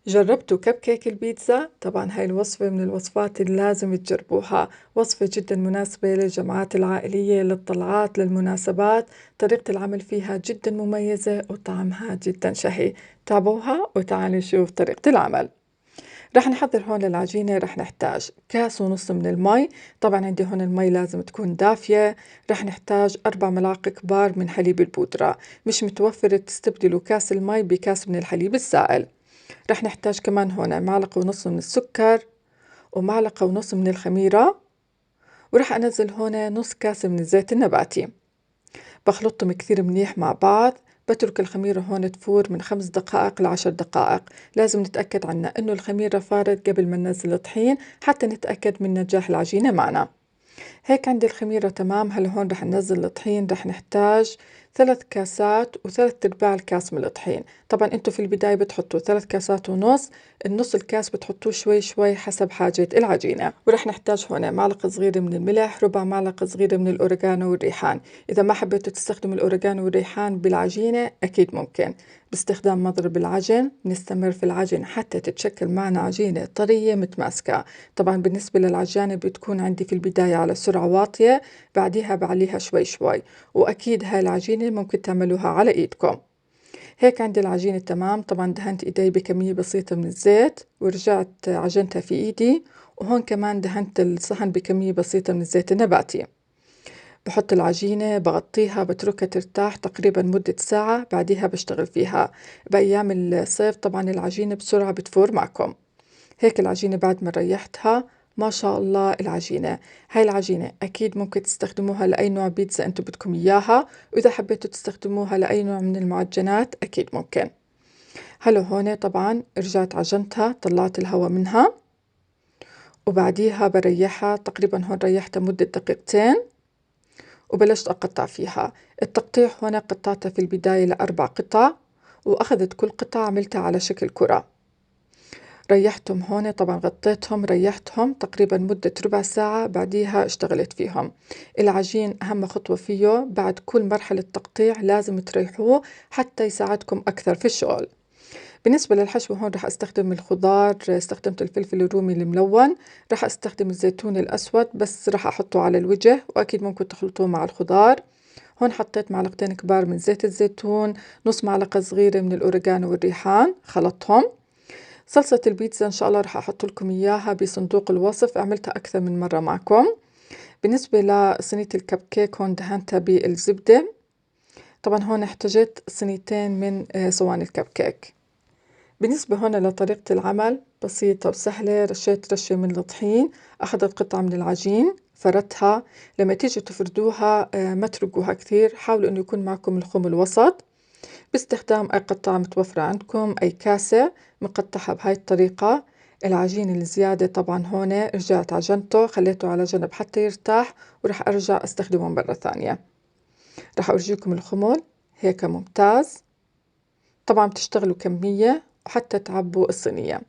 جربتوا كب كيك البيتزا؟ طبعا هاي الوصفة من الوصفات اللي لازم تجربوها. وصفة جدا مناسبة للجمعات العائلية، للطلعات، للمناسبات. طريقة العمل فيها جدا مميزة وطعمها جدا شهي. تابعوها وتعالوا نشوف طريقة العمل. رح نحضر هون للعجينة، رح نحتاج كاس ونص من المي. طبعا عندي هون المي لازم تكون دافية. رح نحتاج 4 ملاعق كبار من حليب البودرة. مش متوفر تستبدلوا كاس المي بكاس من الحليب السائل. رح نحتاج كمان هون 1 معلقة ونص من السكر، و1 معلقة ونص من الخميرة. ورح أنزل هون نص كاسة من الزيت النباتي. بخلطهم كثير منيح مع بعض. بترك الخميرة هون تفور من 5 دقائق ل10 دقائق. لازم نتأكد عنا إنه الخميرة فارت قبل ما ننزل الطحين حتى نتأكد من نجاح العجينة معنا. هيك عندي الخميرة تمام. هلا هون رح ننزل الطحين. رح نحتاج 3 كاسات و3/4 الكاس من الطحين. طبعا انتو في البداية بتحطوا 3 كاسات ونص. النص الكاس بتحطوه شوي شوي حسب حاجة العجينة. ورح نحتاج هون معلقة صغيرة من الملح، ربع معلقة صغيرة من الأوريجانو والريحان. إذا ما حبيتوا تستخدموا الأوريجانو والريحان بالعجينة أكيد ممكن باستخدام مضرب العجن. نستمر في العجن حتى تتشكل معنا عجينة طرية متماسكة. طبعا بالنسبة للعجانة بتكون عندي في البداية على سرعة واطية، بعديها بعليها شوي شوي. وأكيد هاي العجينة ممكن تعملوها على إيدكم. هيك عندي العجينة تمام. طبعا دهنت إيدي بكمية بسيطة من الزيت ورجعت عجنتها في إيدي. وهون كمان دهنت الصحن بكمية بسيطة من الزيت النباتي. بحط العجينة بغطيها بتركها ترتاح تقريبا مدة ساعة، بعديها بشتغل فيها. بأيام الصيف طبعا العجينة بسرعة بتفور معكم. هيك العجينة بعد ما ريحتها ما شاء الله العجينة. هاي العجينة أكيد ممكن تستخدموها لأي نوع بيتزا أنتو بدكم إياها. وإذا حبيتوا تستخدموها لأي نوع من المعجنات أكيد ممكن. هلا هون طبعا رجعت عجنتها، طلعت الهواء منها. وبعديها بريحها تقريبا. هون ريحتها مدة دقيقتين وبلشت أقطع فيها. التقطيع هون قطعتها في البداية ل4 قطع، وأخذت كل قطعة عملتها على شكل كرة. ريحتهم هون طبعا غطيتهم ريحتهم تقريبا مدة ربع ساعة، بعديها اشتغلت فيهم. العجين أهم خطوة فيه بعد كل مرحلة تقطيع لازم تريحوه حتى يساعدكم أكثر في الشغل. بالنسبة للحشو هون رح استخدم الخضار. استخدمت الفلفل الرومي الملون. رح استخدم الزيتون الأسود بس رح أحطه على الوجه، وأكيد ممكن تخلطوه مع الخضار. هون حطيت معلقتين كبار من زيت الزيتون، نص معلقة صغيرة من الأوريجانو والريحان، خلطهم. صلصة البيتزا إن شاء الله رح أحط لكم إياها بصندوق الوصف، عملتها أكثر من مرة معكم. بالنسبة لصينية الكب كيك هون دهنتها بالزبدة. طبعا هون احتجت صينيتين من صواني الكب كيك. بالنسبة هون لطريقة العمل بسيطة وسهلة. رشيت رشة من الطحين، أخذت قطعة من العجين فردتها. لما تيجوا تفردوها ما ترقوها كثير، حاولوا إنه يكون معكم الخوم الوسط. باستخدام أي قطعة متوفرة عندكم، أي كاسة مقطعها بهاي الطريقة. العجين الزيادة طبعا هون رجعت عجنته خليته على جنب حتى يرتاح، ورح أرجع أستخدمه مرة ثانية. رح أورجيكم الخمول هيك ممتاز. طبعا بتشتغلوا كمية وحتى تعبوا الصينية.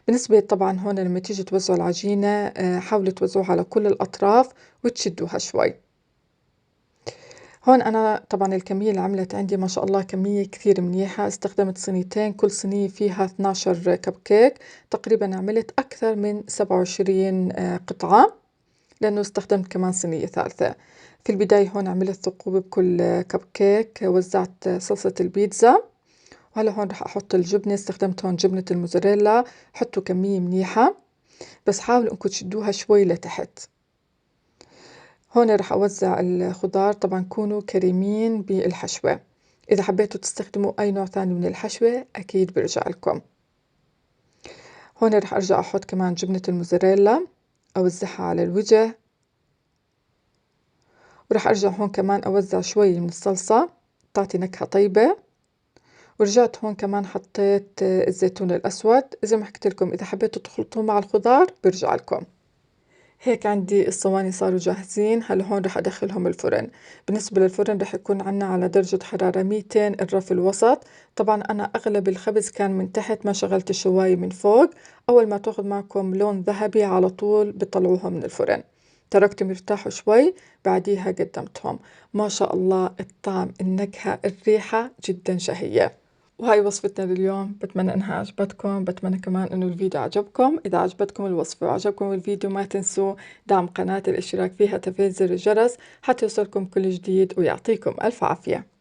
بالنسبة طبعا هون لما تيجي توزعوا العجينة حاولوا توزعوها على كل الأطراف وتشدوها شوي. هون أنا طبعا الكمية اللي عملت عندي ما شاء الله كمية كثير منيحة. استخدمت صينيتين، كل صينية فيها 12 كب كيك. تقريبا عملت أكثر من 27 قطعة، لأنه استخدمت كمان صينية ثالثة. في البداية هون عملت ثقوب بكل كب كيك، وزعت صلصة البيتزا. وهلا هون رح أحط الجبنة. استخدمت هون جبنة الموزاريلا. حطوا كمية منيحة بس حاولوا إنكم تشدوها شوي لتحت. هون رح أوزع الخضار. طبعا كونوا كريمين بالحشوة. إذا حبيتوا تستخدموا أي نوع ثاني من الحشوة أكيد برجع لكم. هون رح أرجع أحط كمان جبنة الموزاريلا، أوزعها على الوجه. ورح أرجع هون كمان أوزع شوي من الصلصة تعطي نكهة طيبة. ورجعت هون كمان حطيت الزيتون الأسود. زي ما حكيت لكم إذا حبيتوا تخلطوه مع الخضار برجع لكم. هيك عندي الصواني صاروا جاهزين. هلا هون رح أدخلهم الفرن. بالنسبة للفرن رح يكون عنا على درجة حرارة 200 الرف الوسط. طبعا أنا أغلب الخبز كان من تحت، ما شغلت الشواية من فوق. أول ما تاخذ معكم لون ذهبي على طول بطلعوها من الفرن. تركتهم يرتاحوا شوي بعديها قدمتهم. ما شاء الله الطعم، النكهة، الريحة جدا شهية. وهاي وصفتنا لليوم، بتمنى انها عجبتكم، بتمنى كمان انه الفيديو عجبكم. اذا عجبتكم الوصفة وعجبكم الفيديو ما تنسوا دعم قناة، الاشتراك فيها، تفعيل زر الجرس حتى يوصلكم كل جديد، ويعطيكم الف عافية.